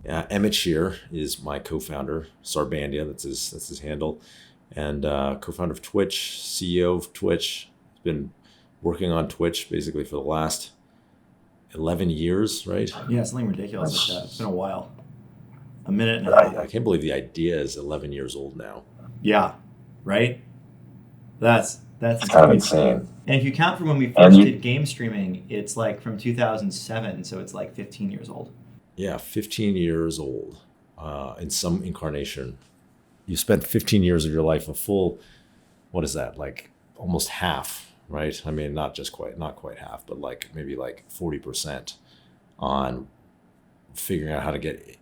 Emmett Shear is my co-founder. Sarbandia, that's his handle, and co-founder of Twitch, CEO of Twitch. Been working on Twitch basically for the last 11 years, right? Yeah, something ridiculous like that. It's been a while. A minute and a half. I can't believe the idea is 11 years old now. Yeah, right? That's kind of insane. And if you count from when we first did game streaming, it's like from 2007, so it's like 15 years old. Yeah, 15 years old in some incarnation. You spent 15 years of your life, a full, what is that, like almost half, right? I mean, not quite half, but like maybe like 40% on figuring out how to get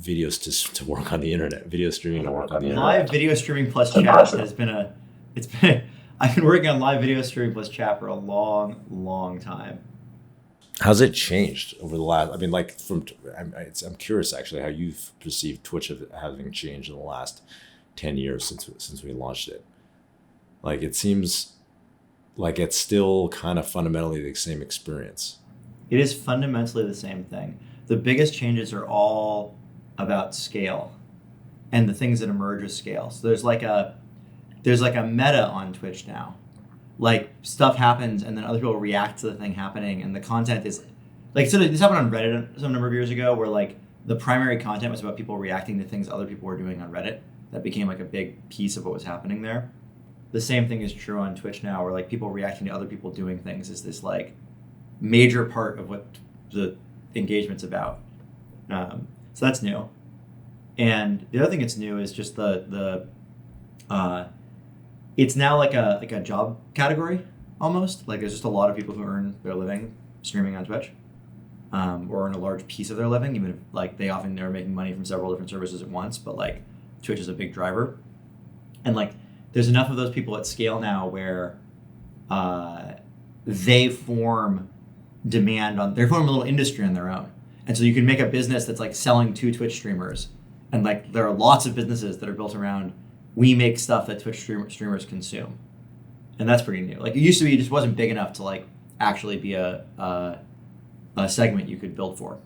videos to work on the internet, video streaming to work on the internet. Live video streaming plus chat has been I've been working on live video streaming plus chat for a long, long time. How's it changed over the last? I mean, like I'm curious actually how you've perceived Twitch having changed in the last 10 years since we launched it. Like it seems like it's still kind of fundamentally the same experience. It is fundamentally the same thing. The biggest changes are all about scale and the things that emerge with scale. So there's like a meta on Twitch now. Like stuff happens and then other people react to the thing happening, and the content is like, so this happened on Reddit some number of years ago, where like the primary content was about people reacting to things other people were doing on Reddit. That became like a big piece of what was happening there. The same thing is true on Twitch now, where like people reacting to other people doing things is this like major part of what the engagement's about. So that's new. And the other thing that's new is just it's now like a job category almost. Like there's just a lot of people who earn their living streaming on Twitch, or earn a large piece of their living, even if like they're making money from several different services at once, but like Twitch is a big driver. And like there's enough of those people at scale now where they form a little industry on their own. And so you can make a business that's like selling to Twitch streamers. And like there are lots of businesses that are built around, we make stuff that Twitch streamers consume. And that's pretty new. Like it used to be, it just wasn't big enough to like actually be a segment you could build for.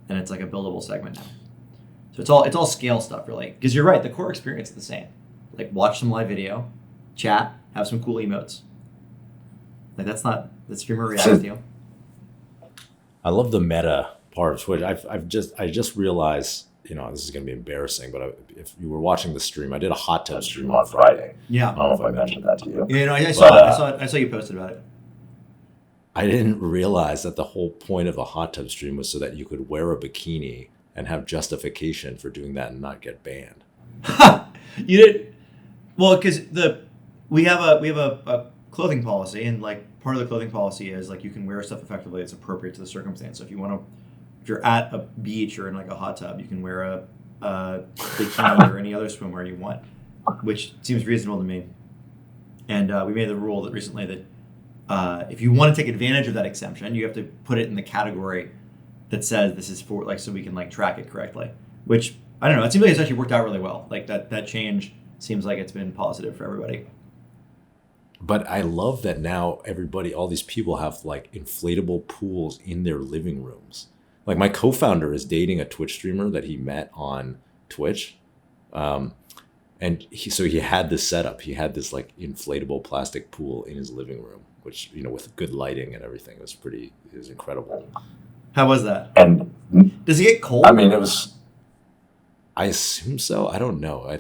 And it's like a buildable segment now. So it's all scale stuff really. Because you're right, the core experience is the same. Like watch some live video, chat, have some cool emotes. Like that's not the streamer reacts to you. I love the meta part of Twitch. I just realized, this is going to be embarrassing, but if you were watching the stream, I did a hot tub stream on Friday. Yeah. I don't know if I mentioned that to you. Yeah, I saw you posted about it. I didn't realize that the whole point of a hot tub stream was so that you could wear a bikini and have justification for doing that and not get banned. You did well because we have a clothing policy, and like part of the clothing policy is like you can wear stuff effectively that's appropriate to the circumstance. So if you're at a beach or in like a hot tub, you can wear a bikini or any other swimwear you want, which seems reasonable to me. And we made the rule that recently that if you want to take advantage of that exemption, you have to put it in the category that says this is for like so we can like track it correctly. Which I don't know. It seems like it's actually worked out really well. Like that change seems like it's been positive for everybody. But I love that now all these people have like inflatable pools in their living rooms. Like my co-founder is dating a Twitch streamer that he met on Twitch. And he had this setup. He had this like inflatable plastic pool in his living room, which, with good lighting and everything, it was incredible. How was that? And does it get cold? I mean, it was. I assume so. I don't know. I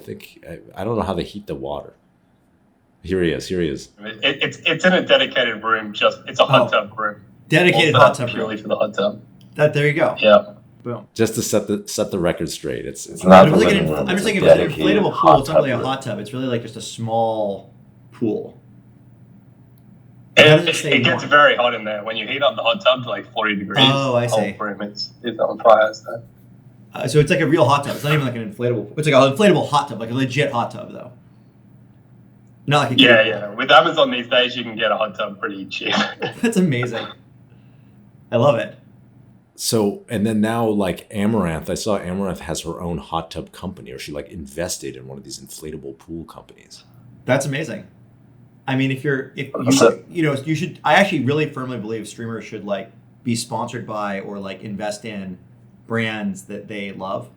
don't know how they heat the water. Here he is. It's in a dedicated room. It's a hot tub room. Dedicated hot tub purely room. for the hot tub. There you go. Yeah. Boom. Just to set the record straight. It's not. I'm just thinking if it's an inflatable pool, it's not really a hot tub. It's really like just a small pool. It gets very hot in there when you heat up the hot tub to like 40 degrees. Oh, I see. The whole room it's on fire. So it's like a real hot tub. It's not even like an inflatable. It's like an inflatable hot tub, like a legit hot tub, though. Not like yeah. With Amazon these days, you can get a hot tub pretty cheap. That's amazing. I love it. So, and then now like Amaranth, I saw Amaranth has her own hot tub company, or she like invested in one of these inflatable pool companies. That's amazing. I mean, you should. I actually really firmly believe streamers should like be sponsored by or like invest in brands that they love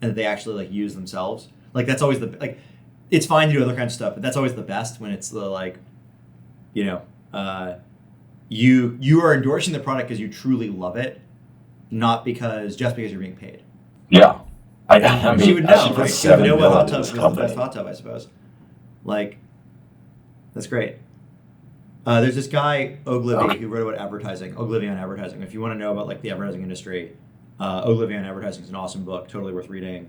and that they actually like use themselves. Like that's always it's fine to do other kinds of stuff, but that's always the best when it's the like, you know, you are endorsing the product because you truly love it, not because you're being paid. Yeah. I mean, She would know, she put right? She would $7 know what million hot into tub this was the company. best hot tub, I suppose. Like, that's great. There's this guy, Ogilvy, who wrote about advertising, Ogilvy on advertising. If you want to know about like the advertising industry, Ogilvy on advertising is an awesome book, totally worth reading.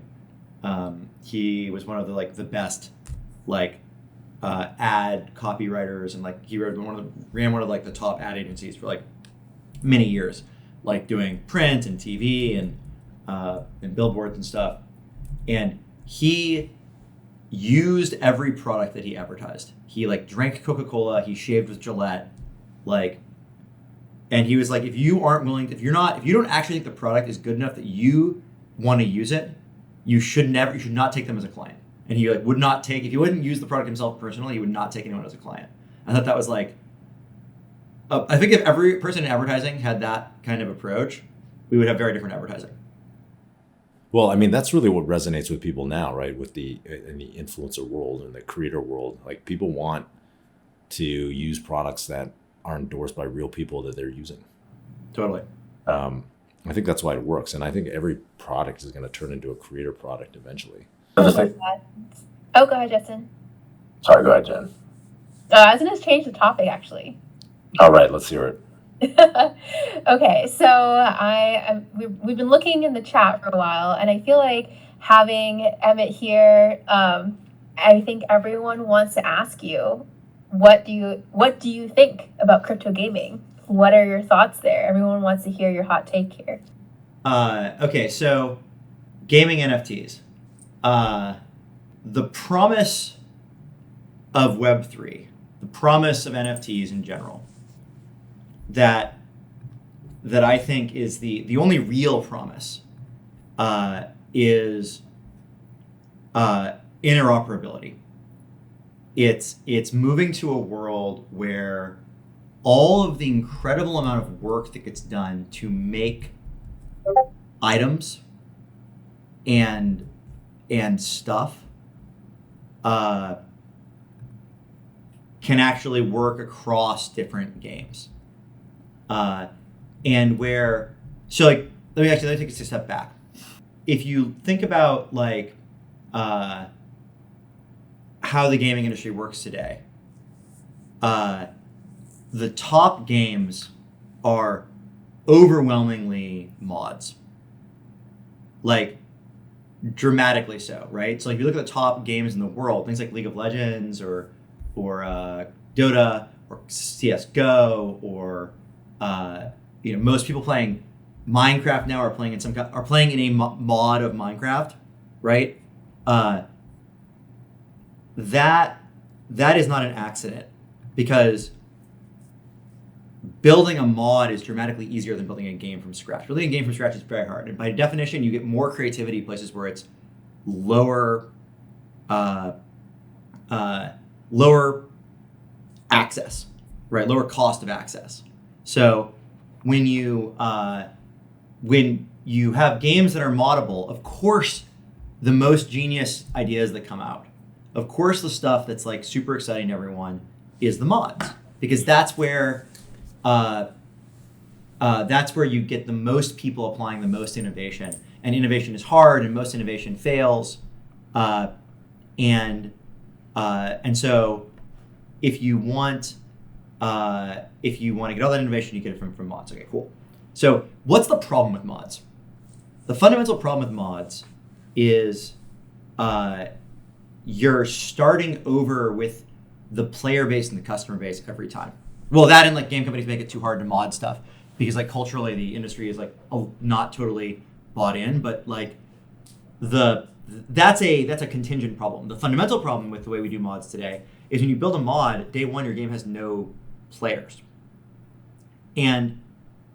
He was one of the best ad copywriters, and like he ran one of like the top ad agencies for like many years, like doing print and TV and billboards and stuff. And he used every product that he advertised. He like drank Coca-Cola, he shaved with Gillette, and he was like, if you don't actually think the product is good enough that you want to use it, you should not take them as a client. And he like would not take, if he wouldn't use the product himself personally, he would not take anyone as a client. I thought that was like, I think if every person in advertising had that kind of approach, we would have very different advertising. Well, I mean, that's really what resonates with people now, right? In the influencer world and the creator world, like people want to use products that are endorsed by real people that they're using. Totally. I think that's why it works. And I think every product is going to turn into a creator product eventually. I just think- Oh, go ahead, Justin. Sorry, go ahead, Jen. I was going to change the topic, actually. All right, let's hear it. Okay, so we've been looking in the chat for a while, and I feel like having Emmett here, I think everyone wants to ask you, what do you think about crypto gaming? What are your thoughts there? Everyone wants to hear your hot take here. Okay, so gaming NFTs. The promise of Web3, the promise of NFTs in general, that I think is the only real promise, is interoperability. It's moving to a world where all of the incredible amount of work that gets done to make items and stuff can actually work across different games. And where, so like, let me take a step back. If you think about like how the gaming industry works today, the top games are overwhelmingly mods, like dramatically so, right? So like if you look at the top games in the world, things like League of Legends or Dota or CS:GO or most people playing Minecraft now are playing in a mod of Minecraft, right? That is not an accident, because building a mod is dramatically easier than building a game from scratch. Building a game from scratch is very hard, and by definition, you get more creativity places where it's lower access, right? Lower cost of access. So when you have games that are moddable, of course, the most genius ideas that come out, of course, the stuff that's like super exciting to everyone is the mods, because that's where you get the most people applying the most innovation. And innovation is hard, and most innovation fails. And so if you want to get all that innovation, you get it from mods. Okay, cool. So what's the problem with mods? The fundamental problem with mods is you're starting over with the player base and the customer base every time. Well, that and like game companies make it too hard to mod stuff, because like culturally the industry is like not totally bought in, but like that's a contingent problem. The fundamental problem with the way we do mods today is when you build a mod, day one your game has no players, and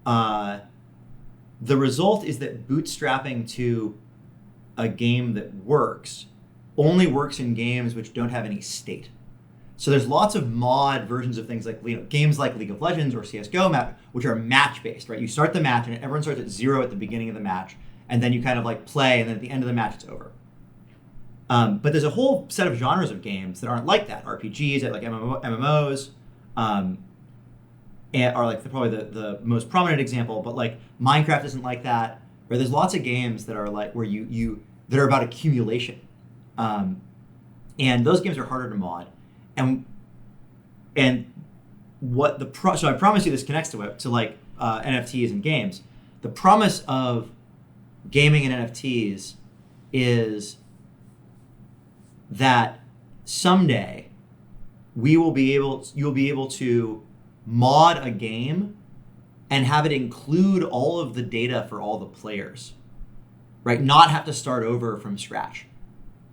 the result is that bootstrapping to a game that works only works in games which don't have any state. So there's lots of mod versions of things like games like League of Legends or CS:GO which are match-based, right? You start the match and everyone starts at 0 at the beginning of the match, and then you kind of like play, and then at the end of the match it's over. But there's a whole set of genres of games that aren't like that. RPGs, like MMOs, and are like probably the most prominent example. But like Minecraft isn't like that. Where there's lots of games that are like where you that are about accumulation, and those games are harder to mod, and what so I promise you this connects to it, to like NFTs and games. The promise of gaming and NFTs is that someday you'll be able to mod a game and have it include all of the data for all the players, right? Not have to start over from scratch.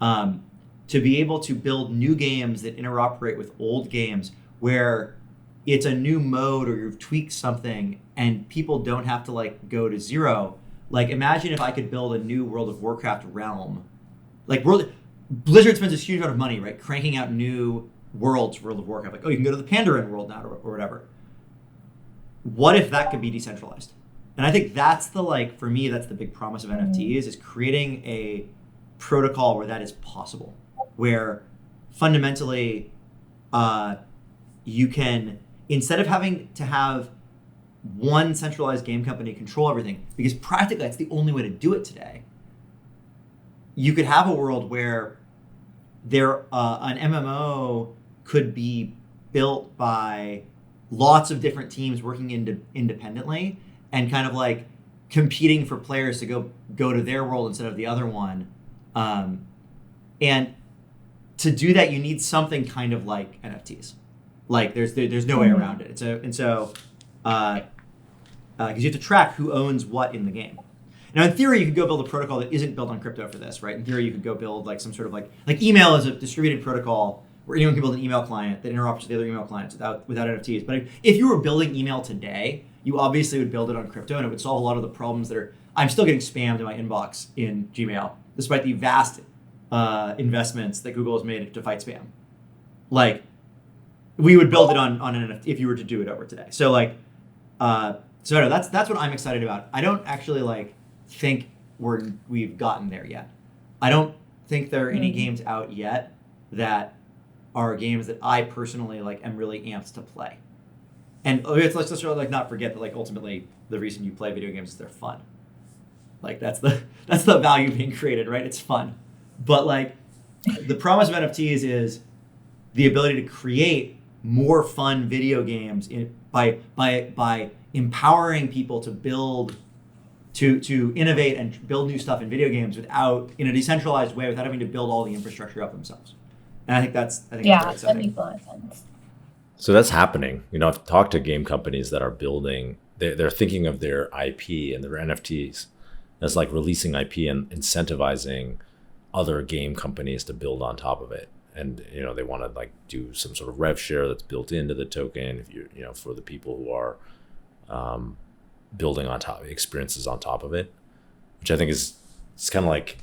To be able to build new games that interoperate with old games where it's a new mode or you've tweaked something and people don't have to like go to zero. Like imagine if I could build a new World of Warcraft realm. Like Blizzard spends this huge amount of money, right, cranking out new worlds for World of Warcraft. Like, oh, you can go to the Pandaren world now or whatever. What if that could be decentralized? And I think that's for me, that's the big promise of NFTs, is creating a protocol where that is possible, where fundamentally you can, instead of having to have one centralized game company control everything, because practically that's the only way to do it today, you could have a world where an MMO could be built by lots of different teams working independently and kind of like competing for players to go to their world instead of the other one. And to do that, you need something kind of like NFTs. Like there's no way around it. Because you have to track who owns what in the game. Now, in theory, you could go build a protocol that isn't built on crypto for this, right? In theory, you could go build like some sort of like email is a distributed protocol where anyone can build an email client that interoperates with the other email clients without NFTs. But if you were building email today, you obviously would build it on crypto, and it would solve a lot of the problems that are. I'm still getting spammed in my inbox in Gmail, despite the vast investments that Google has made to fight spam. Like, we would build it on an NFT if you were to do it over today. So like, that's what I'm excited about. I don't actually think we've gotten there yet. I don't think there are any games out yet that are games that I personally am really amped to play. And let's just not forget that ultimately the reason you play video games is they're fun. That's the value being created, right? It's fun. But the promise of NFTs is the ability to create more fun video games by empowering people to build, to innovate and build new stuff in video games in a decentralized way without having to build all the infrastructure up themselves. And I think that's very exciting. That makes a lot of sense. So that's happening. I've talked to game companies that are building, they're thinking of their IP and their NFTs as releasing IP and incentivizing other game companies to build on top of it. And, they want to do some sort of rev share that's built into the token if you for the people who are building on top, experiences on top of it, which I think it's kind of like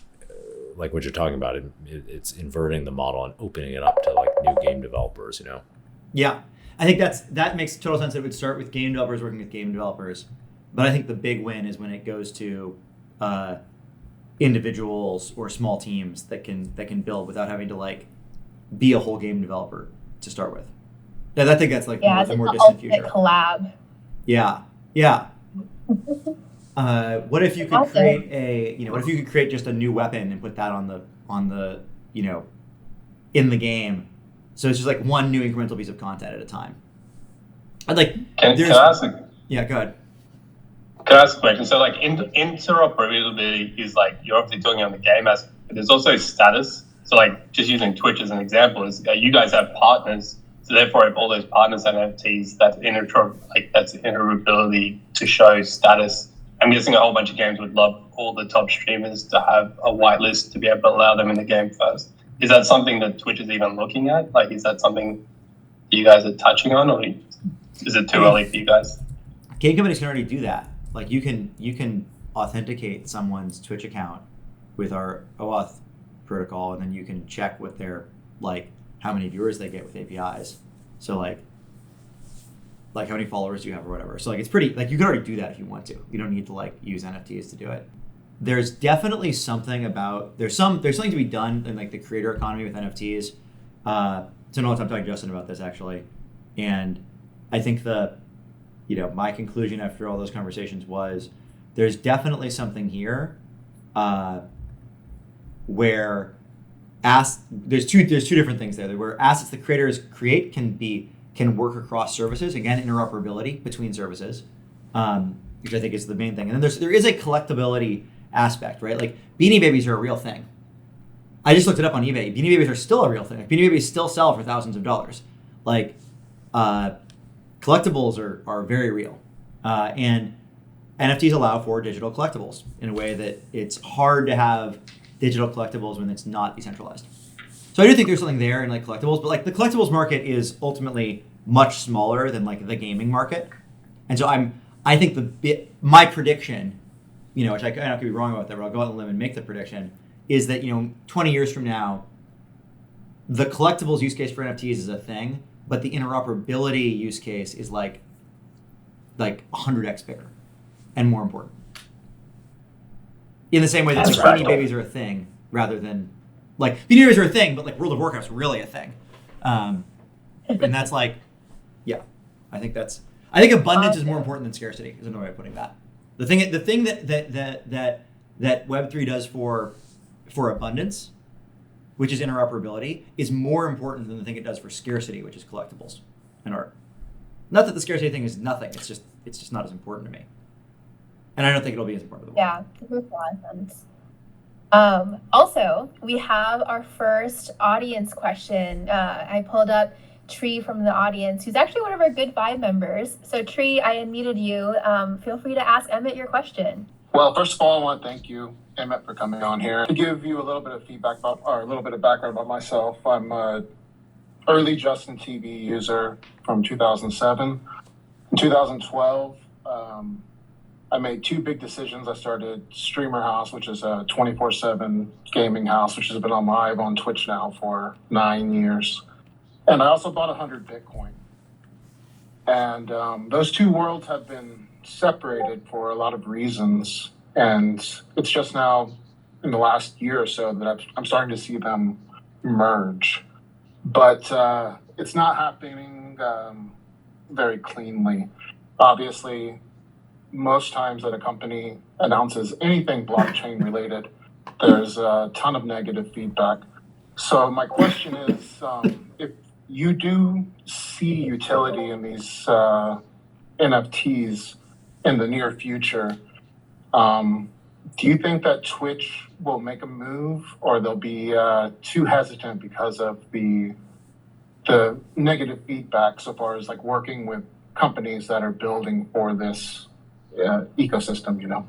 what you're talking about. It's inverting the model and opening it up to new game developers, Yeah, I think that makes total sense. It would start with game developers working with game developers, but I think the big win is when it goes to individuals or small teams that can build without having to be a whole game developer to start with. And I think that's the more distant future. Collab. Yeah. What if you could create just a new weapon and put that on the in the game, so it's just one new incremental piece of content at a time. I'd Can I ask yeah, go ahead. Can I ask a question? So interoperability is you're obviously talking on the game aspect, but there's also status. So just using Twitch as an example, is you guys have partners, so therefore if all those partners have NFTs, that's interoperability to show status. I'm guessing a whole bunch of games would love all the top streamers to have a whitelist to be able to allow them in the game first. Is that something that Twitch is even looking at? Is that something you guys are touching on, or is it too early for you guys? Game companies can already do that. You can authenticate someone's Twitch account with our OAuth protocol, and then you can check what their how many viewers they get with APIs. So how many followers do you have or whatever. So it's pretty you could already do that if you want to. You don't need to use NFTs to do it. there's definitely something about there's something to be done in like the creator economy with NFTs. So no, I'm talking to Justin about this actually, and I think my conclusion after all those conversations was there's definitely something here where there's two different things there. Where assets the creators create can work across services. Again, interoperability between services, which I think is the main thing. And then there is a collectability aspect, right? Like Beanie Babies are a real thing. I just looked it up on eBay. Beanie Babies are still a real thing. Beanie Babies still sell for thousands of dollars. Like collectibles are very real, and NFTs allow for digital collectibles in a way that it's hard to have digital collectibles when it's not decentralized. So I do think there's something there in like collectibles, but like the collectibles market is ultimately much smaller than like the gaming market, and so I think my prediction, which I could be wrong about that, but I'll go out on a limb and make the prediction, is that 20 years from now, the collectibles use case for NFTs is a thing, but the interoperability use case is like 100x bigger and more important. In the same way that like Beanie Babies are a thing, rather than like Beanie Babies are a thing, but like World of Warcraft's really a thing, and that's like, yeah, I think abundance is more important than scarcity. Is another way of putting that. The thing that Web3 does for abundance, which is interoperability, is more important than the thing it does for scarcity, which is collectibles and art. Not that the scarcity thing is nothing. It's just not as important to me. And I don't think it'll be as important to the world. Yeah, it makes a lot of sense. Also, we have our first audience question. I pulled up Tree from the audience, who's actually one of our Good Vibe members. So Tree, I unmuted you. Feel free to ask Emmett your question. Well, first of all, I want to thank you, Emmett, for coming on here. To give you a little bit of feedback a little bit of background about myself, I'm an early Justin TV user from 2007. In 2012, I made two big decisions. I started Streamer House, which is a 24/7 gaming house, which has been on live on Twitch now for 9 years. And I also bought 100 Bitcoin. And those two worlds have been separated for a lot of reasons. And it's just now in the last year or so that I'm starting to see them merge. But it's not happening very cleanly. Obviously, most times that a company announces anything blockchain related, there's a ton of negative feedback. So my question is, if you do see utility in these NFTs in the near future, do you think that Twitch will make a move, or they'll be too hesitant because of the negative feedback so far as like working with companies that are building for this ecosystem,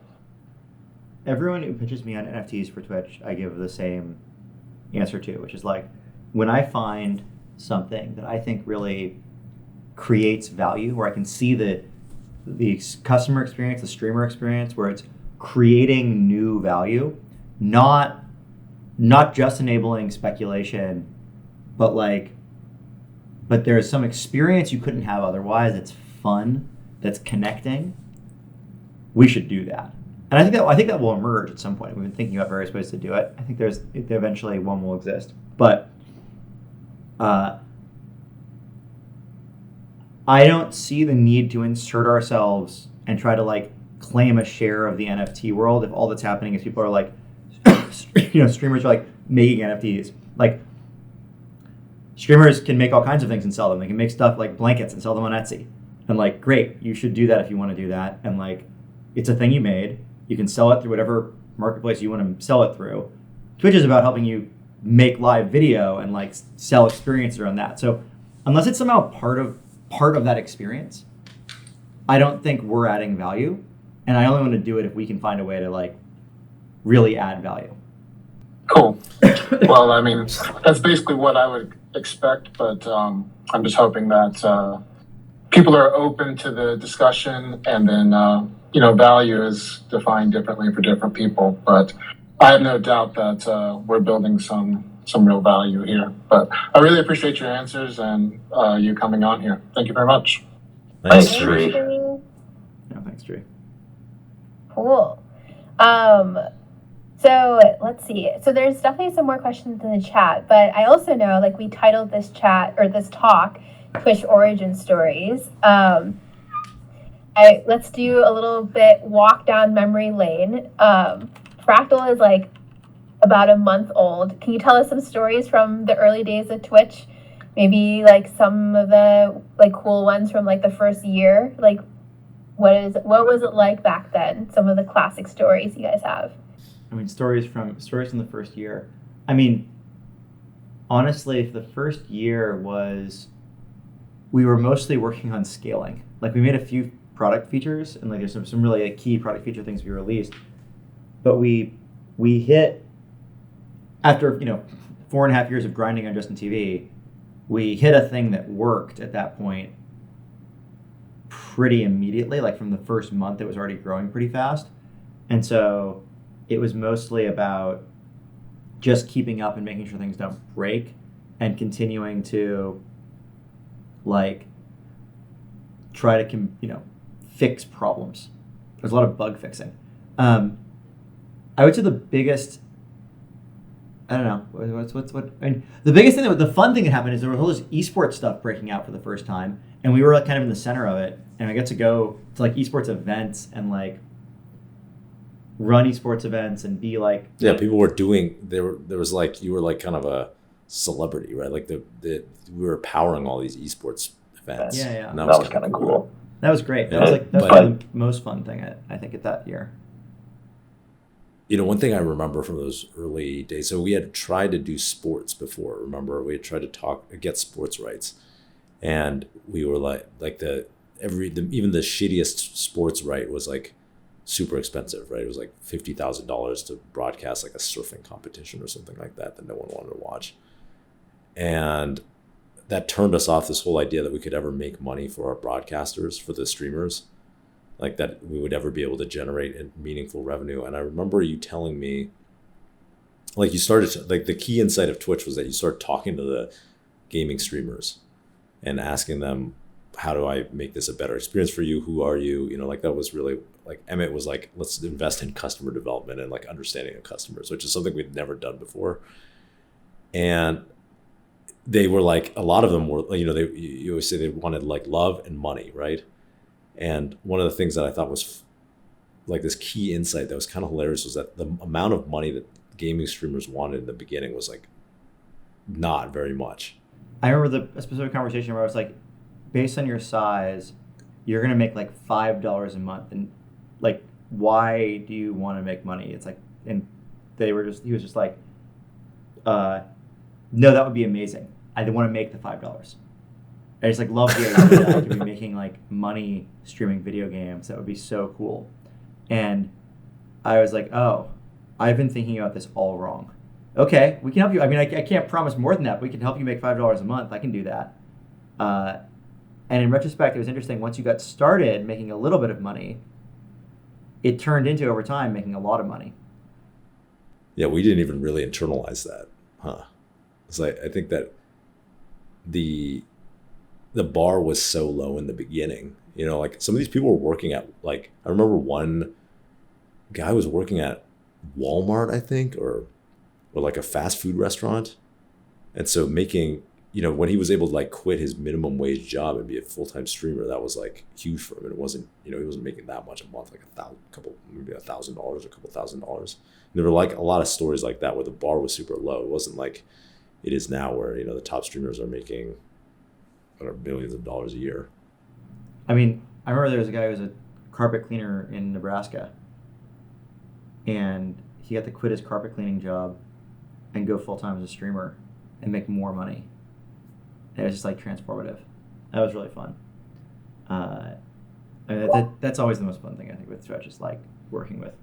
Everyone who pitches me on NFTs for Twitch, I give the same answer to, which is like, when I find something that I think really creates value, where I can see the customer experience, the streamer experience, where it's creating new value, not just enabling speculation, but there's some experience you couldn't have otherwise. It's fun, that's connecting. We should do that, and I think that will emerge at some point. We've been thinking about various ways to do it. I think eventually one will exist, but I don't see the need to insert ourselves and try to claim a share of the NFT world if all that's happening is people are streamers are making NFTs. Streamers can make all kinds of things and sell them. They can make stuff like blankets and sell them on Etsy. And great, you should do that if you want to do that. And it's a thing you made. You can sell it through whatever marketplace you want to sell it through. Twitch is about helping you make live video and sell experiences around that. So unless it's somehow part of that experience, I don't think we're adding value. And I only want to do it if we can find a way to really add value. Cool. Well, I mean, that's basically what I would expect, but I'm just hoping that people are open to the discussion, and then value is defined differently for different people. But I have no doubt that we're building some real value here. But I really appreciate your answers and you coming on here. Thank you very much. Thanks, Tree. Yeah, thanks, Tree. Cool. So let's see. So there's definitely some more questions in the chat, but I also know, like, we titled this chat or this talk Twitch origin stories. Let's do a little bit walk down memory lane. Fractal is like about a month old. Can you tell us some stories from the early days of Twitch? Maybe like some of the like cool ones from like the first year. Like, what was it like back then? Some of the classic stories you guys have. I mean, stories from the first year. I mean, honestly, the first year we were mostly working on scaling. Like, we made a few product features, and like there's some really key product feature things we released, but we hit, after 4.5 years of grinding on Justin TV, we hit a thing that worked at that point pretty immediately. Like, from the first month, it was already growing pretty fast, and so it was mostly about just keeping up and making sure things don't break and continuing to like try to fix problems. There's a lot of bug fixing. I would say the biggest, I don't know, the biggest thing, the fun thing that happened is there was all this esports stuff breaking out for the first time, and we were like kind of in the center of it, and I got to go to like esports events and like run esports events and be like, people were doing, there was like, you were like kind of a celebrity, right? Like we were powering all these esports events. Yeah. And That was kind of cool. That was great. That Yeah, was probably the most fun thing I think at that year. One thing I remember from those early days, so we had tried to do sports before. Remember, we had tried to get sports rights, and we were like even the shittiest sports right was like super expensive, right? It was like $50,000 to broadcast like a surfing competition or something like that no one wanted to watch, and that turned us off this whole idea that we could ever make money for our broadcasters, for the streamers, like that we would ever be able to generate a meaningful revenue. And I remember you telling me, like, you started to, like, the key insight of Twitch was that you started talking to the gaming streamers and asking them, how do I make this a better experience for you? Who are you? Like, that was really, like, Emmett was like, let's invest in customer development and like understanding of customers, which is something we'd never done before. And they were like, a lot of them were, you always say they wanted like love and money, right? And one of the things that I thought was like this key insight that was kind of hilarious was that the amount of money that gaming streamers wanted in the beginning was like not very much. I remember a specific conversation where I was like, based on your size, you're going to make like $5 a month. And like, why do you want to make money? It's like, and he was just like, no, that would be amazing. I want to make the $5. I just like love the idea to be making like money streaming video games. That would be so cool. And I was like, oh, I've been thinking about this all wrong. Okay, we can help you. I mean, I can't promise more than that, but we can help you make $5 a month. I can do that. And in retrospect, it was interesting. Once you got started making a little bit of money, it turned into, over time, making a lot of money. Yeah, we didn't even really internalize that, huh? It's like, I think that the bar was so low in the beginning. Like, some of these people were working at, like, I remember one guy was working at Walmart, I think, or like a fast food restaurant. And so making, when he was able to like quit his minimum wage job and be a full-time streamer, that was like huge for him. And it wasn't, he wasn't making that much a month, like maybe $1,000 or a couple $1,000. And there were like a lot of stories like that where the bar was super low. It wasn't like it is now where, the top streamers are making billions of dollars a year. I mean, I remember there was a guy who was a carpet cleaner in Nebraska, and he had to quit his carpet cleaning job and go full-time as a streamer and make more money. It was just like transformative. That was really fun. That's always the most fun thing, I think, with Twitch, is like working with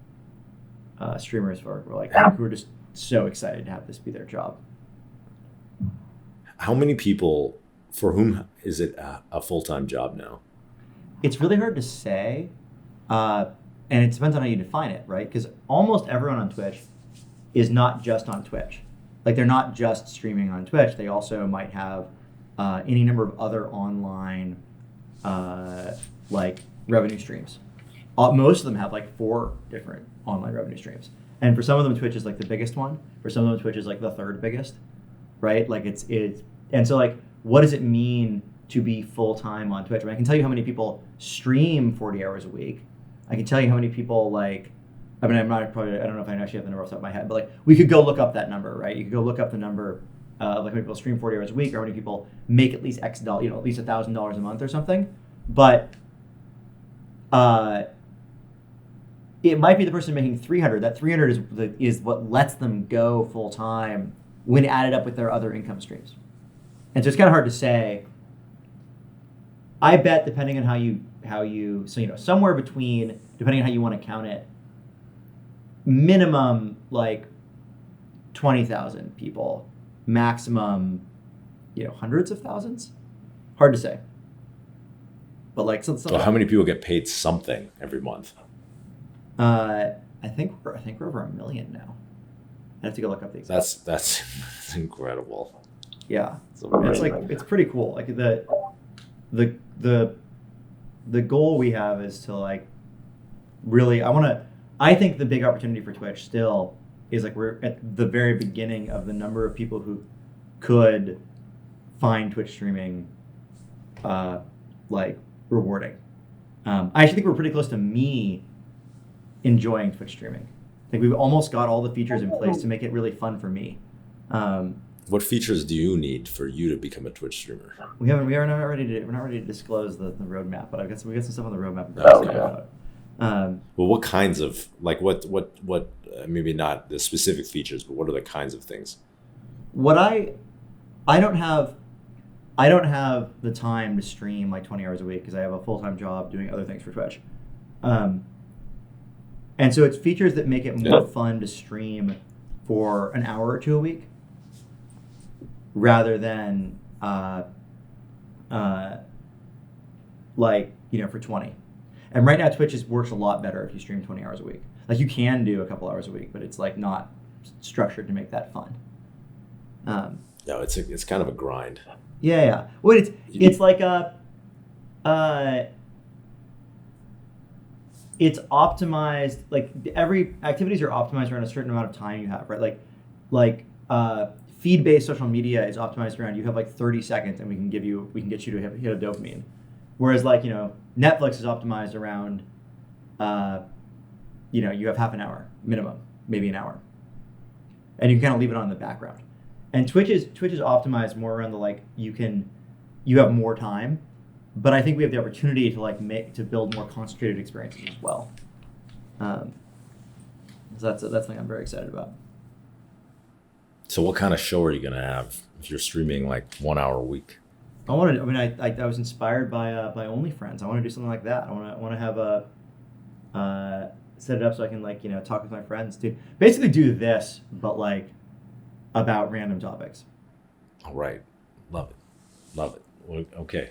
streamers who are just so excited to have this be their job. How many people, for whom is it a full-time job now? It's really hard to say, and it depends on how you define it, right? Because almost everyone on Twitch is not just on Twitch. Like, they're not just streaming on Twitch. They also might have any number of other online like revenue streams. Most of them have like 4 different online revenue streams. And for some of them, Twitch is like the biggest one. For some of them, Twitch is like the third biggest, right? Like it's and so like, what does it mean to be full time on Twitch? I mean, I can tell you how many people stream 40 hours a week. I can tell you how many people like. I mean, I don't know if I actually have the number off the top of my head, but like we could go look up that number, right? You could go look up the number of like how many people stream 40 hours a week, or how many people make at least X dollars, at least $1,000 a month or something. But it might be the person making 300. That 300 is what lets them go full time when added up with their other income streams. And so it's kind of hard to say. I bet depending on how you somewhere between, depending on how you want to count it, minimum like 20,000 people, maximum hundreds of thousands. Hard to say. But like so how many people get paid something every month? I think we're over 1 million now. I have to go look up the exact. That's incredible. Yeah, it's pretty cool. Like the goal we have is to like really. I think the big opportunity for Twitch still is like we're at the very beginning of the number of people who could find Twitch streaming like rewarding. I actually think we're pretty close to me enjoying Twitch streaming. I think we've almost got all the features in place to make it really fun for me. What features do you need for you to become a Twitch streamer? We're not ready to disclose the roadmap, but we got some stuff on the roadmap. Well, what kinds of what maybe not the specific features, but what are the kinds of things? What I don't have the time to stream like 20 hours a week because I have a full-time job doing other things for Twitch. And so it's features that make it more fun to stream for an hour or two a week rather than for 20. And right now Twitch works a lot better if you stream 20 hours a week. Like you can do a couple hours a week, but it's like not structured to make that fun. No, it's kind of a grind. Yeah. Well, it's like it's optimized. Like every activities are optimized around a certain amount of time you have, right? Like feed-based social media is optimized around you have like 30 seconds, and we can get you to hit a dopamine. Whereas like Netflix is optimized around you have half an hour minimum, maybe an hour, and you can kind of leave it on in the background. And Twitch is optimized more around the like you have more time, but I think we have the opportunity to build more concentrated experiences as well. So that's something I'm very excited about. So what kind of show are you gonna have if you're streaming like 1 hour a week? I was inspired by OnlyFriends. I want to do something like that. I want to have set it up so I can talk with my friends to basically do this, but like about random topics. All right, love it. Well, okay.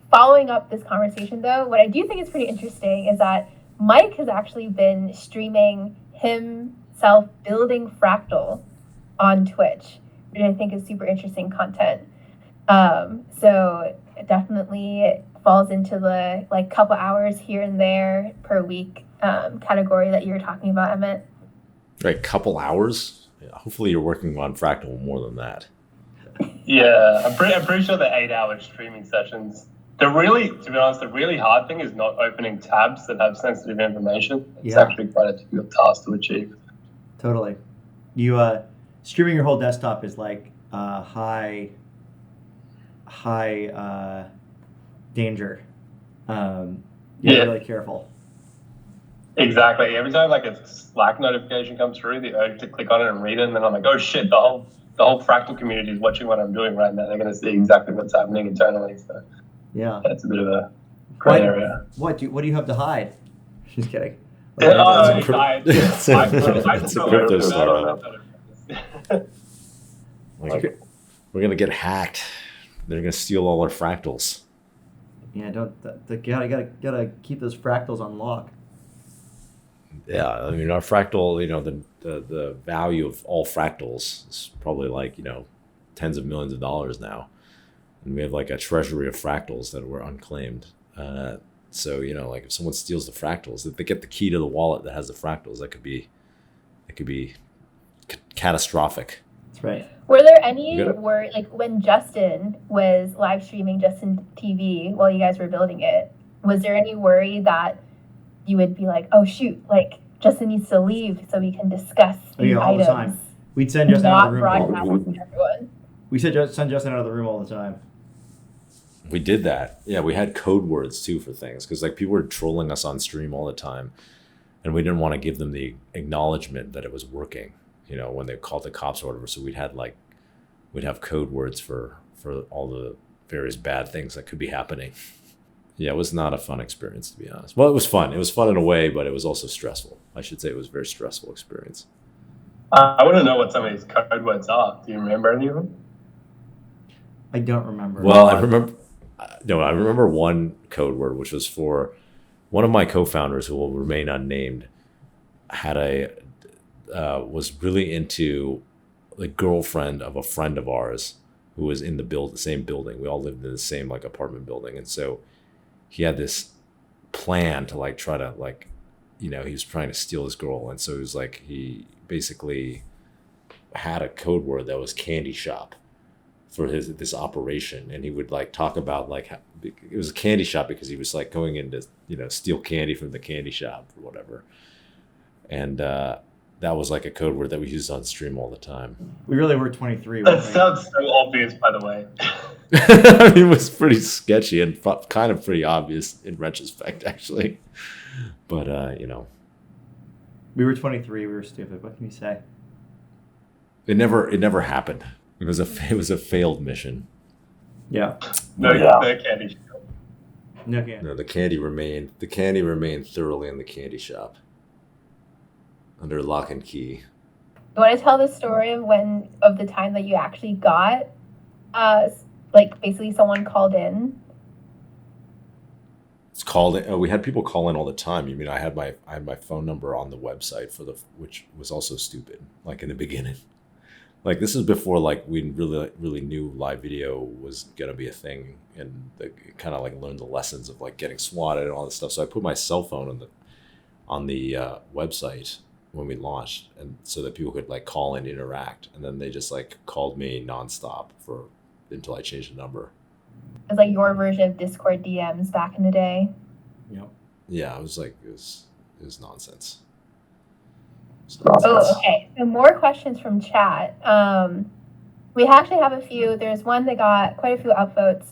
Following up this conversation though, what I do think is pretty interesting is that Mike has actually been streaming himself building Fractal on Twitch, which I think is super interesting content. So it definitely falls into the like couple hours here and there per week category that you were talking about, Emmett. Right, couple hours. Hopefully you're working on Fractal more than that. Yeah, I'm pretty sure the 8-hour streaming sessions. To be honest, the really hard thing is not opening tabs that have sensitive information. It's actually quite a difficult task to achieve. Totally. You streaming your whole desktop is like high danger. You're really careful. Exactly. Every time like a Slack notification comes through, the urge to click on it and read it, and then I'm like, oh shit, the whole Fractal community is watching what I'm doing right now. They're going to see exactly what's happening internally. So yeah, that's a bit of a gray area. What do you have to hide? Just kidding. That's a crypto startup. Like, we're gonna get hacked. They're gonna steal all our fractals. Yeah, gotta keep those fractals on lock. Yeah, I mean our fractal, the value of all fractals is probably like tens of millions of dollars now, and we have like a treasury of fractals that were unclaimed. So like if someone steals the fractals, if they get the key to the wallet that has the fractals, it it could be catastrophic. That's right. Were there any You got it. were like when Justin was live streaming Justin TV while you guys were building it, was there any worry that you would be like, oh shoot, like Justin needs to leave so we can discuss Oh, these yeah, all the items, time. We'd send Justin out not of the room. broadcast to everyone? We said send Justin out of the room all the time. We did that. Yeah, we had code words too for things because like people were trolling us on stream all the time, and we didn't want to give them the acknowledgement that it was working. You know, when they called the cops or whatever. So we'd have code words for all the various bad things that could be happening. Yeah, it was not a fun experience, to be honest. Well, it was fun. It was fun in a way, but it was also stressful. I should say it was a very stressful experience. I want to know what some of these code words are. Do you remember any of them? I don't remember. Well, I remember one code word, which was for one of my co-founders who will remain unnamed, was really into the girlfriend of a friend of ours who was in the same building. We all lived in the same like apartment building. And so he had this plan to like try to like, you know, he was trying to steal this girl. And so it was like, he basically had a code word that was candy shop for this operation. And he would like talk about like, it was a candy shop because he was like going in to, you know, steal candy from the candy shop or whatever. And that was like a code word that we used on stream all the time. We really were 23. That sounds so obvious, by the way. I mean, it was pretty sketchy and kind of pretty obvious in retrospect, actually. But, you know. We were 23. We were stupid. What can you say? It never happened. It was a failed mission. Yeah. No candy shop. No candy. No, the candy remained thoroughly in the candy shop. Under lock and key. You want to tell the story of the time that you actually got, like basically someone called in? It's called. We had people call in all the time. You mean I had my phone number on the website which was also stupid. Like in the beginning, like this is before like we really knew live video was gonna be a thing, and kind of like learned the lessons of like getting swatted and all this stuff. So I put my cell phone on the website when we launched, and so that people could like call and interact, and then they just like called me nonstop until I changed the number. It was like your version of Discord DMs back in the day. Yep. Yeah, it was nonsense. Oh, okay. So more questions from chat. We actually have a few. There's one that got quite a few upvotes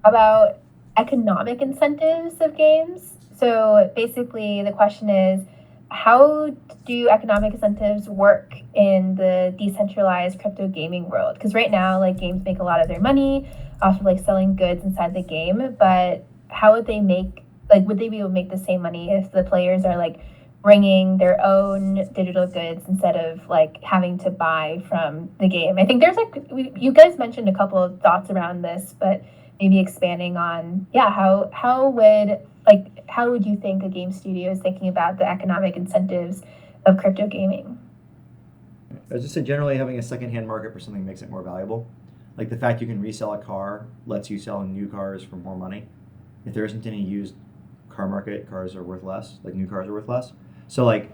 about economic incentives of games. So basically the question is, how do economic incentives work in the decentralized crypto gaming world? Because right now, like games make a lot of their money off of like selling goods inside the game, but how would they would they be able to make the same money if the players are like bringing their own digital goods instead of like having to buy from the game? I think there's like, you guys mentioned a couple of thoughts around this, but maybe expanding on, how would you think a game studio is thinking about the economic incentives of crypto gaming? I was just saying, generally having a secondhand market for something makes it more valuable. Like the fact you can resell a car lets you sell new cars for more money. If there isn't any used car market, cars are worth less, like new cars are worth less. So like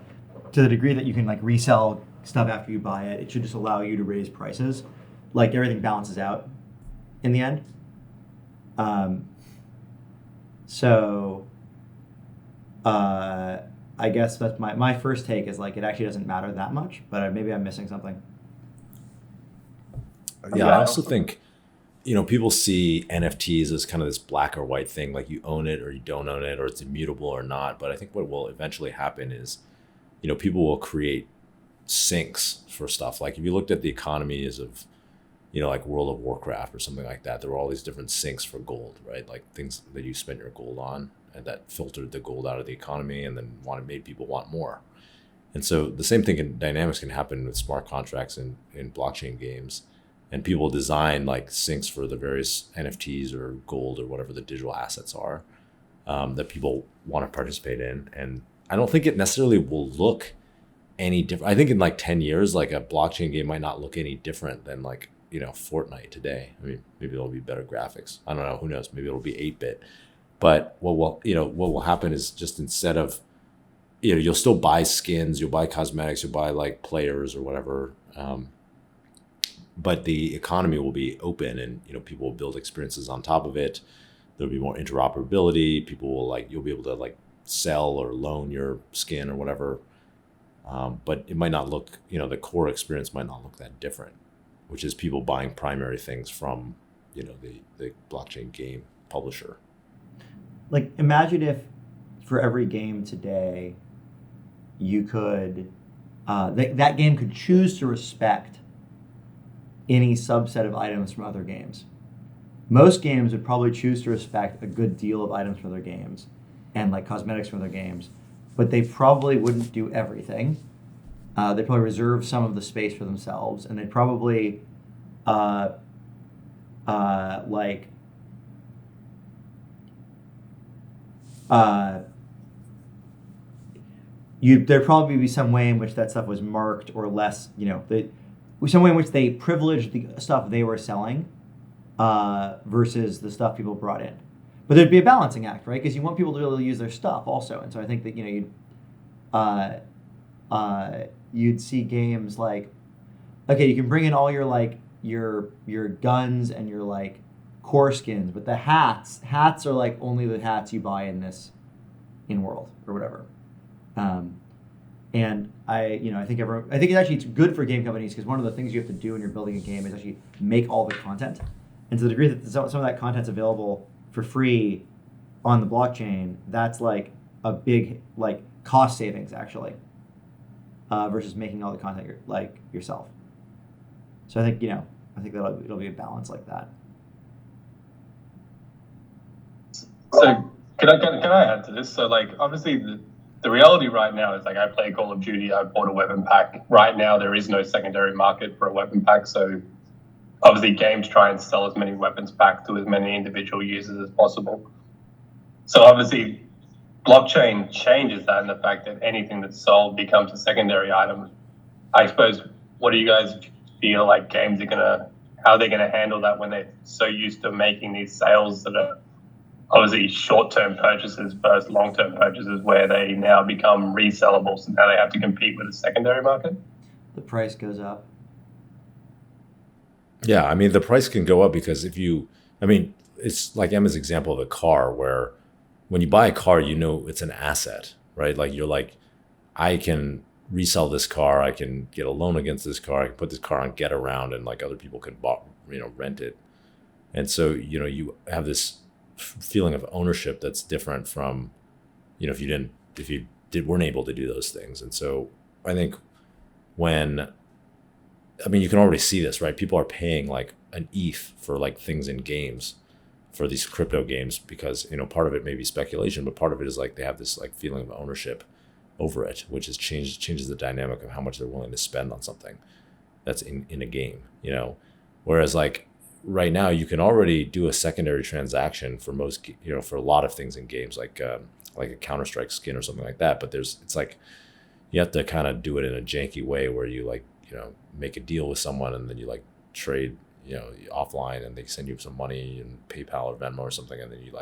to the degree that you can like resell stuff after you buy it, it should just allow you to raise prices. Like everything balances out in the end. I guess that's my first take is like it actually doesn't matter that much, but maybe I'm missing something. Yeah, I also think, people see NFTs as kind of this black or white thing, like you own it or you don't own it, or it's immutable or not. But I think what will eventually happen is, people will create sinks for stuff. Like if you looked at the economies of, like World of Warcraft or something like that, there were all these different sinks for gold, right? Like things that you spent your gold on, and that filtered the gold out of the economy and then made people want more. And so the same thing in dynamics can happen with smart contracts in blockchain games. And people design like sinks for the various NFTs or gold or whatever the digital assets are that people want to participate in. And I don't think it necessarily will look any different. I think in like 10 years, like a blockchain game might not look any different than like, Fortnite today. I mean, maybe there'll be better graphics. I don't know. Who knows? Maybe it'll be 8-bit. But what will happen is just instead of, you'll still buy skins, you'll buy cosmetics, you'll buy like players or whatever. But the economy will be open, and people will build experiences on top of it. There'll be more interoperability. People will you'll be able to sell or loan your skin or whatever. But it might not look, the core experience might not look that different, which is people buying primary things from, the blockchain game publisher. Imagine if for every game today, you could, that game could choose to respect any subset of items from other games. Most games would probably choose to respect a good deal of items from other games and cosmetics from other games, but they probably wouldn't do everything. They'd probably reserve some of the space for themselves, and they'd probably there'd probably be some way in which that stuff was marked or less, some way in which they privileged the stuff they were selling versus the stuff people brought in. But there'd be a balancing act, right? Because you want people to be able to use their stuff also. And so I think that, you'd see games okay, you can bring in all your guns and your core skins, but the hats are only the hats you buy in world or whatever. And I think it's good for game companies, because one of the things you have to do when you're building a game is actually make all the content. And to the degree that some of that content's available for free on the blockchain, that's a big cost savings actually, versus making all the content yourself. So I think that it'll be a balance like that. So can I add to this? So obviously the reality right now is I play Call of Duty. I bought a weapon pack. Right now there is no secondary market for a weapon pack, so obviously games try and sell as many weapons back to as many individual users as possible. So obviously blockchain changes that in the fact that anything that's sold becomes a secondary item. I suppose, what do you guys feel like games are how they're gonna handle that when they're so used to making these sales that are obviously short-term purchases versus long-term purchases, where they now become resellable, so now they have to compete with the secondary market? The price goes up. Yeah, the price can go up because it's like Emma's example of a car, where when you buy a car, it's an asset, right? I can resell this car, I can get a loan against this car, I can put this car on Get Around, and other people can rent it. And so, you have this feeling of ownership that's different from, if you weren't able to do those things. And so I think you can already see this, right? People are paying an ETH for things in games, for these crypto games, because part of it may be speculation, but part of it is they have this feeling of ownership over it, which has changes the dynamic of how much they're willing to spend on something that's in a game. Whereas right now you can already do a secondary transaction for most, for a lot of things in games, like a Counter-Strike skin or something like that. But you have to kind of do it in a janky way where you make a deal with someone, and then you trade, offline, and they send you some money in PayPal or Venmo or something, and then you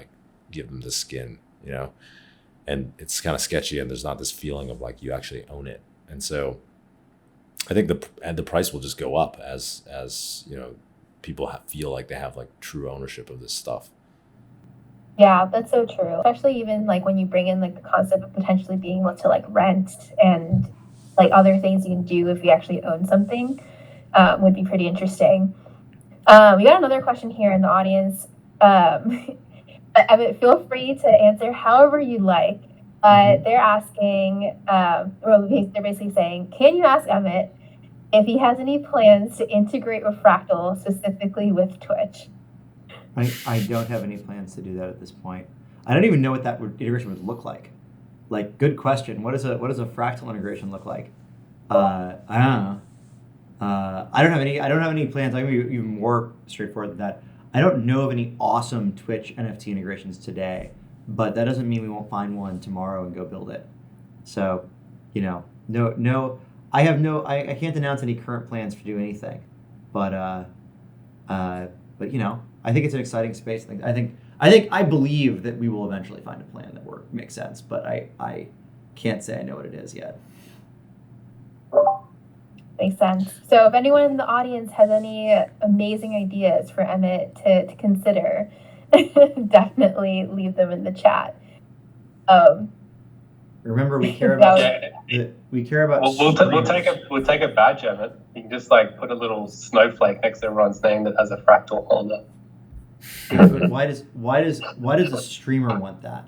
give them the skin, and it's kind of sketchy, and there's not this feeling of you actually own it. And so I think the price will just go up as people feel like they have true ownership of this stuff. Yeah, that's so true. Especially even when you bring in the concept of potentially being able to rent and other things you can do if you actually own something, would be pretty interesting. We got another question here in the audience. Emmett, feel free to answer however you like. They're asking, they're basically saying, can you ask Emmett if he has any plans to integrate with Fractal, specifically with Twitch? I don't have any plans to do that at this point. I don't even know what that integration would look like. Good question. What does a Fractal integration look like? I don't know. I don't have any plans. I'm gonna be even more straightforward than that. I don't know of any awesome Twitch NFT integrations today, but that doesn't mean we won't find one tomorrow and go build it. So, no. I can't announce any current plans to do anything, but I think it's an exciting space. I believe that we will eventually find a plan that makes sense, but can't say I know what it is yet. Makes sense. So if anyone in the audience has any amazing ideas for Emmett to consider, definitely leave them in the chat. Remember, we care about We'll take a badge of it. You can just like put a little snowflake next to everyone's name that has a fractal holder. Why does the streamer want that?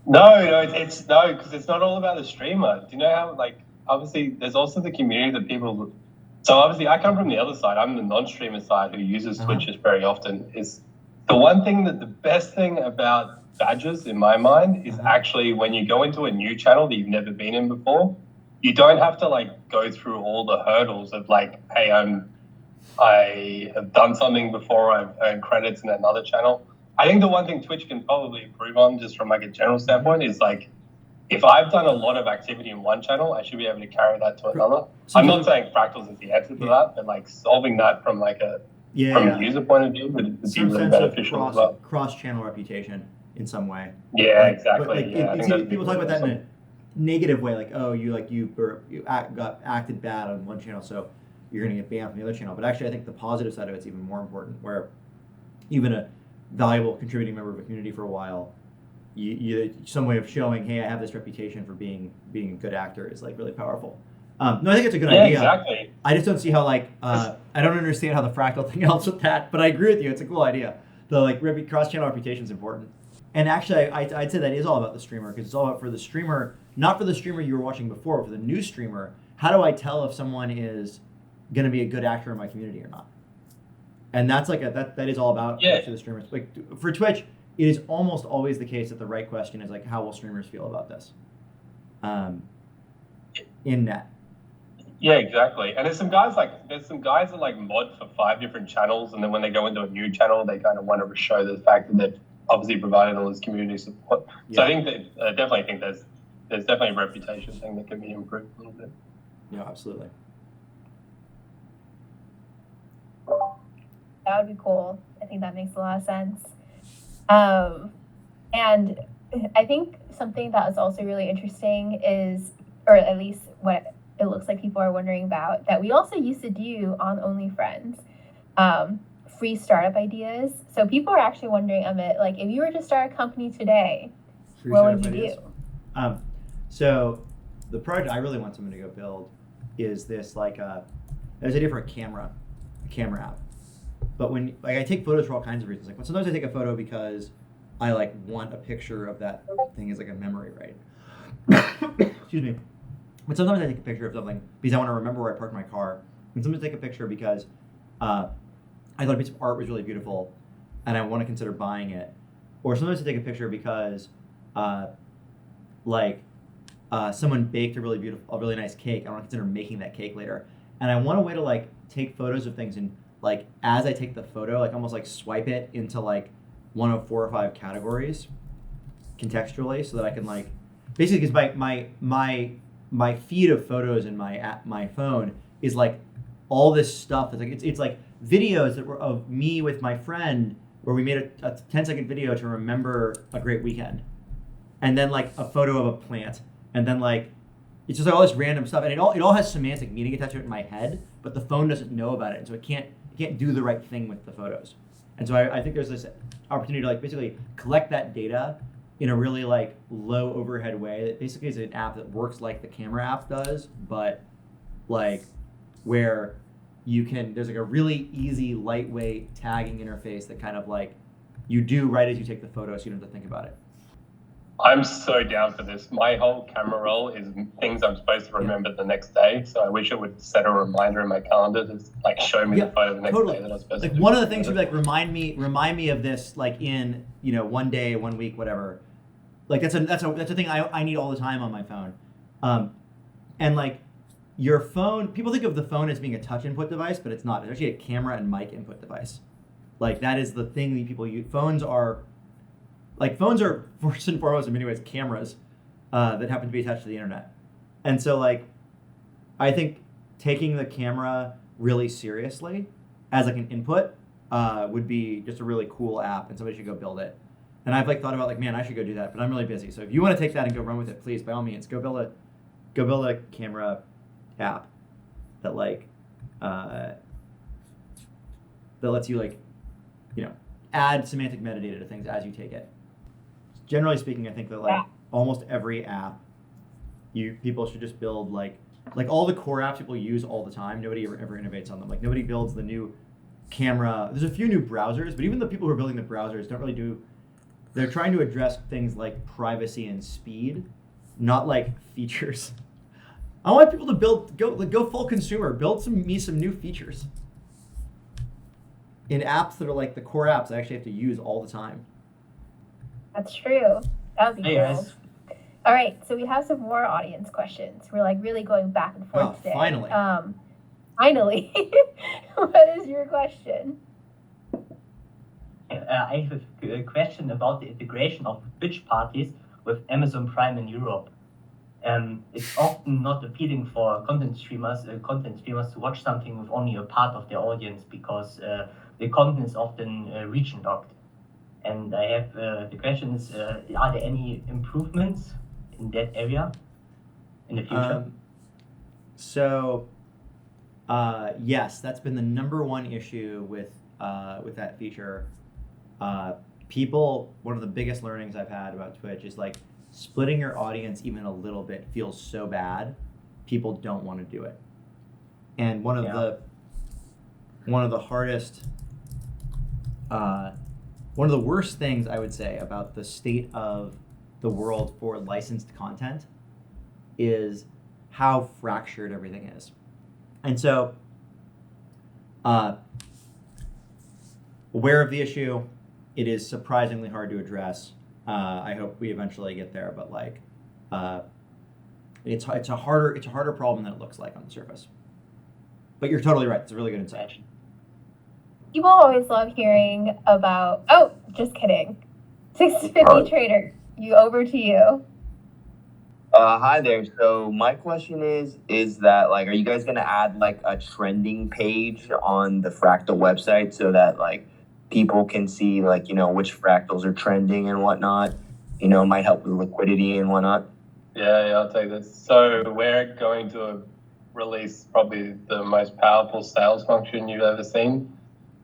No, because it's not all about the streamer. Do you know how obviously there's also the community that people. So obviously I come from the other side. I'm the non-streamer side who uses Twitches very often. Is the one thing that the best thing about badges in my mind is actually when you go into a new channel that you've never been in before, you don't have to go through all the hurdles of hey, I have done something before, I've earned credits in another channel. I think the one thing Twitch can probably improve on, just from a general standpoint, is if I've done a lot of activity in one channel, I should be able to carry that to another. I'm not saying fractals is the answer to that, but solving that from a user point of view would be really beneficial as well. Cross-channel reputation in some way. Yeah, exactly. People talk about that in a negative way, you acted bad on one channel, so you're going to get banned from the other channel. But actually, I think the positive side of it's even more important, where even a valuable contributing member of a community for a while, you some way of showing, hey, I have this reputation for being a good actor is really powerful. No, I think it's a good idea. Exactly. I just don't see how I don't understand how the fractal thing helps with that, but I agree with you. It's a cool idea. The cross-channel reputation is important. And actually, I'd say that is all about the streamer, because it's all about for the streamer, not for the streamer you were watching before, but for the new streamer. How do I tell if someone is going to be a good actor in my community or not? And that's that is all about the streamers. For Twitch, it is almost always the case that the right question is how will streamers feel about this? In net. Yeah, exactly. And there's some guys that mod for 5 different channels, and then when they go into a new channel, they kind of want to show the fact that they've obviously provided all this community support. Yeah. So I think that definitely think there's definitely a reputation thing that can be improved a little bit. Yeah, absolutely. That would be cool. I think that makes a lot of sense. And I think something that is also really interesting is, or at least what it looks like people are wondering about, that we also used to do on OnlyFriends, free startup ideas. So people are actually wondering, Emmett, if you were to start a company today, what would you do? So the project I really want someone to go build is this there's a different camera app. But when I take photos for all kinds of reasons. Sometimes I take a photo because I want a picture of that thing as a memory, right? Excuse me. But sometimes I take a picture of something because I want to remember where I parked my car. And sometimes I take a picture because I thought a piece of art was really beautiful and I want to consider buying it. Or sometimes I take a picture because someone baked a really nice cake. I want to consider making that cake later. And I want a way to take photos of things and as I take the photo, almost swipe it into one of 4 or 5 categories contextually, so that I can basically, because my feed of photos in my phone is all this stuff that's it's videos that were of me with my friend where we made a 10-second video to remember a great weekend, and then a photo of a plant, and then it's just all this random stuff, and it all has semantic meaning attached to it in my head, but the phone doesn't know about it, and so it can't do the right thing with the photos. And so I think there's this opportunity to basically collect that data in a really low overhead way that basically is an app that works like the camera app does, but where you can, there's a really easy, lightweight tagging interface that kind of you do right as you take the photo, so you don't have to think about it. I'm so down for this. My whole camera roll is things I'm supposed to remember the next day. So I wish it would set a reminder in my calendar to show me the photo the next day that I was supposed to do. One of the things would be remind me of this in 1 day, 1 week, whatever. That's a thing I need all the time on my phone. And your phone, people think of the phone as being a touch input device, but it's not. It's actually a camera and mic input device. That is the thing that people use. Phones are first and foremost in many ways cameras that happen to be attached to the internet. And so I think taking the camera really seriously as an input would be just a really cool app, and somebody should go build it. And I've like thought about like, man, I should go do that, but I'm really busy. So if you want to take that and go run with it, please, by all means, go build a camera app that like that lets you like, add semantic metadata to things as you take it. Generally speaking, I think that like almost every app, people should just build like all the core apps people use all the time. Nobody ever innovates on them. Like nobody builds the new camera. There's a few new browsers, but even the people who are building the browsers don't really do. They're trying to address things like privacy and speed, not like features. I want people to go full consumer. Build some new features in apps that are like the core apps I actually have to use all the time. That's true. That would be Hey, cool. guys. All right, so we have some more audience questions. We're like really going back and forth today. Finally. Finally. What is your question? I have a question about the integration of Twitch parties with Amazon Prime in Europe. It's often not appealing for content streamers to watch something with only a part of their audience because the content is often region locked. And I have the question is, are there any improvements in that area in the future? Yes, that's been the number one issue with that feature. One of the biggest learnings I've had about Twitch is like splitting your audience even a little bit feels so bad. People don't want to do it. And one of the hardest, one of the worst things I would say about the state of the world for licensed content is how fractured everything is. And so, aware of the issue, it is surprisingly hard to address. I hope we eventually get there, but like, it's a harder problem than it looks like on the surface. But you're totally right. It's a really good insight. People always love hearing about. Oh, just kidding. 650 Trader, over to you. Hi there. So my question is that like, are you guys gonna add like a trending page on the Fractal website so that like people can see like, which fractals are trending and whatnot, might help with liquidity and whatnot? Yeah, I'll take this. So we're going to release probably the most powerful sales function you've ever seen.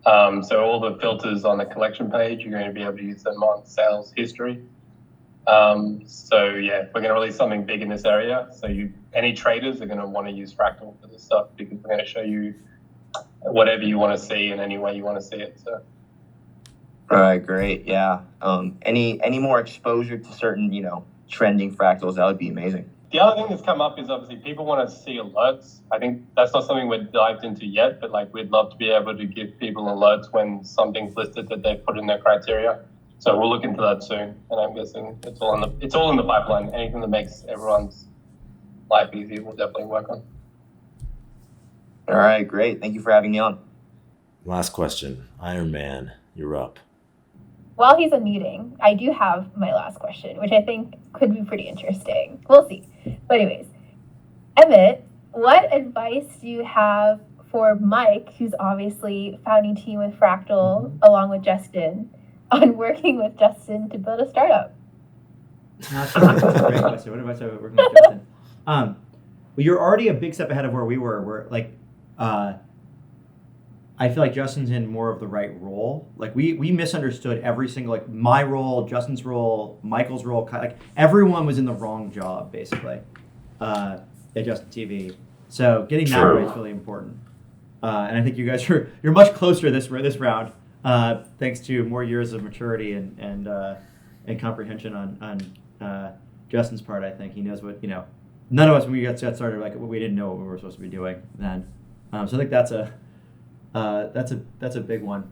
So all the filters on the collection page, you're going to be able to use them on sales history. We're going to release something big in this area. So any traders are going to want to use Fractal for this stuff because we're going to show you whatever you want to see in any way you want to see it. So. All right, great. Yeah. Any more exposure to certain, trending fractals, that would be amazing. The other thing that's come up is obviously people want to see alerts. I think that's not something we're dived into yet, but like we'd love to be able to give people alerts when something's listed that they've put in their criteria. So we'll look into that soon, and I'm guessing it's all in the pipeline. Anything that makes everyone's life easier, we'll definitely work on. All right, great. Thank you for having me on. Last question. Iron Man, you're up. While he's unmuting, I do have my last question, which I think could be pretty interesting. We'll see. But anyways, Emmett, what advice do you have for Mike, who's obviously founding team with Fractal along with Justin, on working with Justin to build a startup? That's a great question. What advice I have working with Justin? Well, you're already a big step ahead of where we were. We're like, I feel like Justin's in more of the right role. Like we misunderstood every single, like my role, Justin's role, Michael's role. Like everyone was in the wrong job basically at Justin TV. So getting that right is really important. And I think you guys you're much closer this round, thanks to more years of maturity and comprehension on Justin's part. I think he knows what None of us when we got started like we didn't know what we were supposed to be doing then. So I think that's a big one.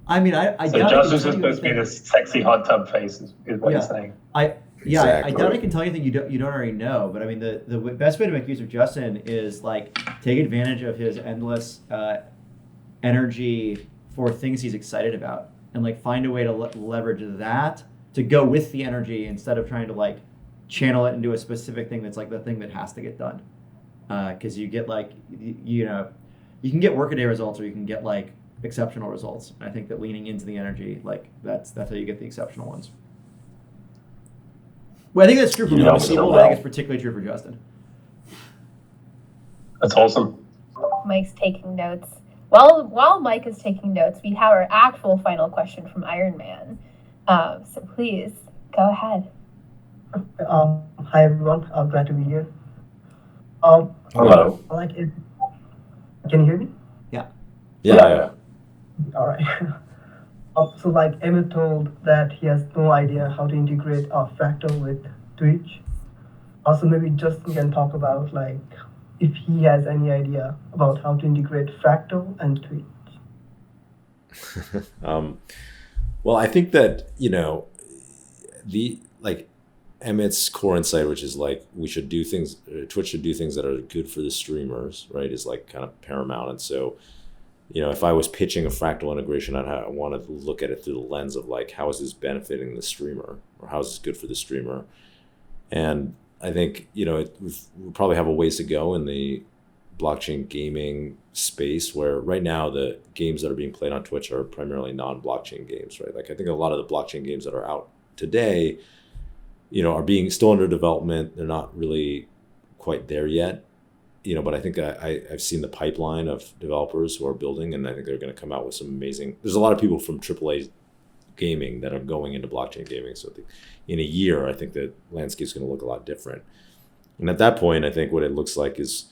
I mean, I so doubt Justin's just supposed to be this sexy hot tub face, is what you're saying. I Exactly. doubt I can tell you anything you don't already know. But I mean, the best way to make use of Justin is like take advantage of his endless energy for things he's excited about, and like find a way to leverage that to go with the energy instead of trying to like channel it into a specific thing that's like the thing that has to get done. Because you get like you can get workaday results, or you can get like exceptional results. I think that leaning into the energy, like that's how you get the exceptional ones. Well, I think that's true for most people, but I think it's particularly true for Justin. That's awesome. Mike's taking notes. While Mike is taking notes, we have our actual final question from Iron Man. So please go ahead. Hi everyone. I'm glad to be here. Hello. Can you hear me? Yeah. All right. So like Emmett told that he has no idea how to integrate Fractal with Twitch. Also, maybe Justin can talk about like if he has any idea about how to integrate Fractal and Twitch. Well, I think that, Emmett's core insight, which is like we should do things, Twitch should do things that are good for the streamers, right, is like kind of paramount. And so, if I was pitching a Fractal integration, I want to look at it through the lens of like, how is this benefiting the streamer, or how is this good for the streamer? And I think, we probably have a ways to go in the blockchain gaming space, where right now the games that are being played on Twitch are primarily non-blockchain games, right? Like I think a lot of the blockchain games that are out today, are being still under development. They're not really quite there yet, but I think I've seen the pipeline of developers who are building, and I think they're going to come out with some amazing, there's a lot of people from AAA gaming that are going into blockchain gaming. So in a year, I think the landscape's going to look a lot different. And at that point, I think what it looks like is,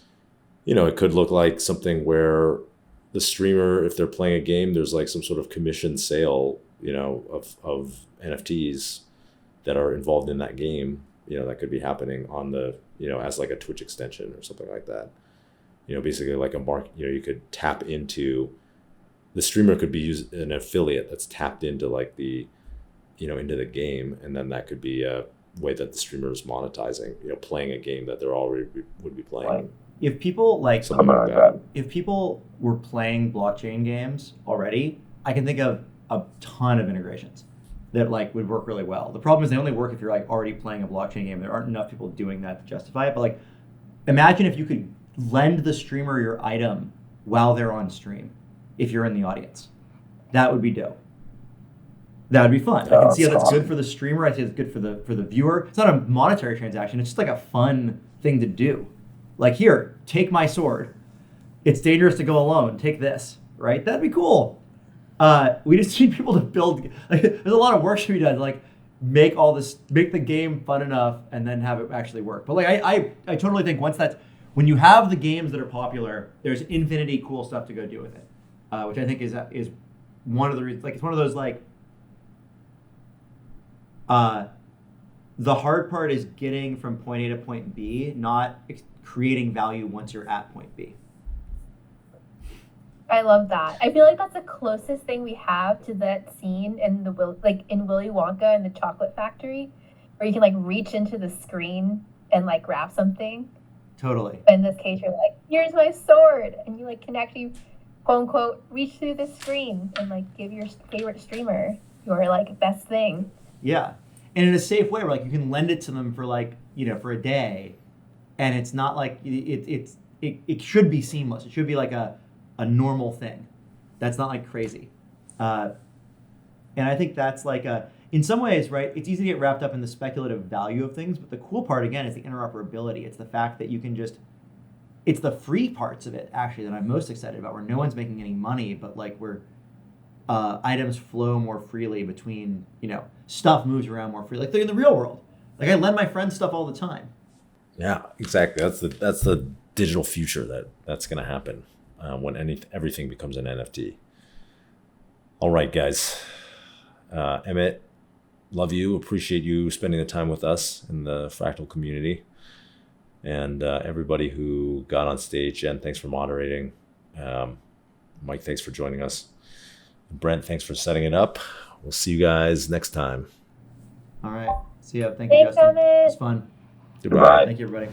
it could look like something where the streamer, if they're playing a game, there's like some sort of commission sale, of NFTs that are involved in that game, that could be happening on the, as like a Twitch extension or something like that. Basically like a market, you could tap into, the streamer could be an affiliate that's tapped into like the, into the game. And then that could be a way that the streamer is monetizing, playing a game that they're already would be playing. If people Something like that. if people were playing blockchain games already, I can think of a ton of integrations that like would work really well. The problem is they only work if you're like already playing a blockchain game. There aren't enough people doing that to justify it. But like, imagine if you could lend the streamer your item while they're on stream, if you're in the audience. That would be dope. That would be fun. I can see how that's good for the streamer. I see it's good for the viewer. It's not a monetary transaction. It's just like a fun thing to do. Like, here, take my sword. It's dangerous to go alone. Take this, right? That'd be cool. We just need people to build. Like, there's a lot of work to be done. Like, make the game fun enough, and then have it actually work. But like, I totally think when you have the games that are popular, there's infinity cool stuff to go do with it, which I think is one of the reasons. Like, it's one of those like. The hard part is getting from point A to point B, not creating value once you're at point B. I love that. I feel like that's the closest thing we have to that scene in in Willy Wonka and the Chocolate Factory, where you can like reach into the screen and like grab something. Totally. In this case, you're like, here's my sword, and you like quote unquote, reach through the screen and like give your favorite streamer your like best thing. Yeah, and in a safe way, where like you can lend it to them for like for a day, and it's not like it should be seamless. It should be like a normal thing. That's not like crazy. And I think that's like in some ways, right, it's easy to get wrapped up in the speculative value of things, but the cool part, again, is the interoperability. It's the fact that you can it's the free parts of it, actually, that I'm most excited about, where no one's making any money, but like where items flow more freely between, stuff moves around more freely. Like in the real world. Like I lend my friends stuff all the time. Yeah, exactly. That's the digital future that's going to happen when everything becomes an NFT. All right, guys. Emmett, love you. Appreciate you spending the time with us in the Fractal community. And everybody who got on stage, Jen, thanks for moderating. Mike, thanks for joining us. Brent, thanks for setting it up. We'll see you guys next time. All right. See ya. Thank you, Justin. Emmett. It was fun. Goodbye. Thank you, everybody.